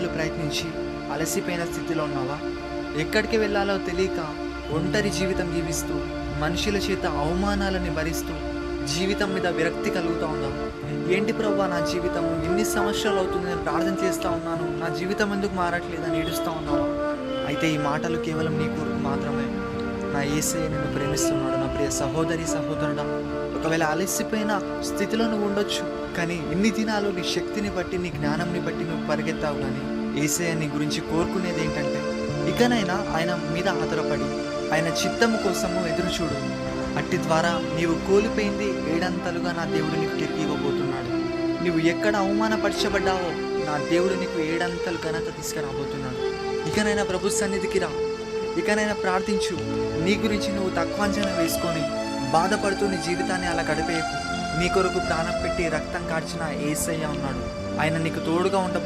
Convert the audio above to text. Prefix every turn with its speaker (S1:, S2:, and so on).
S1: దినాలు ప్రయత్నించి అలసిపోయిన స్థితిలో ఉన్నావా? ఎక్కడికి వెళ్ళాలో తెలియక ఒంటరి జీవితం జీవిస్తూ మనుషుల చేత అవమానాలని భరిస్తూ జీవితం మీద విరక్తి కలుగుతూ ఉన్నావు. ఏంటి ప్రభువా, నా జీవితం ఎన్ని సంవత్సరాలు అవుతుంది, నేను ప్రార్థన చేస్తూ ఉన్నాను, నా జీవితం ఎందుకు మారట్లేదని ఏడుస్తూ ఉన్నావా? అయితే ఈ మాటలు కేవలం నీ కొరకు మాత్రమే. నా యేసయ్య నిన్ను ప్రేమిస్తున్నాడు. నా ప్రియ సహోదరి సహోదరుడా, ఒకవేళ అలసిపోయిన స్థితిలో నువ్వు ఉండొచ్చు, కానీ ఇన్ని దినాలు నీ శక్తిని బట్టి నీ జ్ఞానంని బట్టి నువ్వు పరిగెత్తావు. కానీ యేసయ్య నీ గురించి కోరుకునేది ఏంటంటే, ఇకనైనా ఆయన మీద ఆధారపడి ఆయన చిత్తము కోసము ఎదురు చూడు. అట్టి ద్వారా నీవు కోల్పోయింది ఏడంతలుగా నా దేవుడు నీకు తిరిగి ఇవ్వబోతున్నాడు. నువ్వు ఎక్కడ అవమానపరచబడ్డావో నా దేవుడు నీకు ఏడంతలు ఘనత తీసుకురాబోతున్నాడు. ఇకనైనా ప్రభు సన్నిధికి రా, ఇకనైనా ప్రార్థించు. నీ గురించి నువ్వు తక్కువ అంచనా వేసుకొని బాధపడుతూ నీ జీవితాన్ని అలా గడిపేయకు. నీ కొరకు ప్రాణం పెట్టి రక్తం కార్చిన యేసయ్య ఉన్నాడు. ఆయన నీకు తోడుగా ఉండబోతున్నాడు.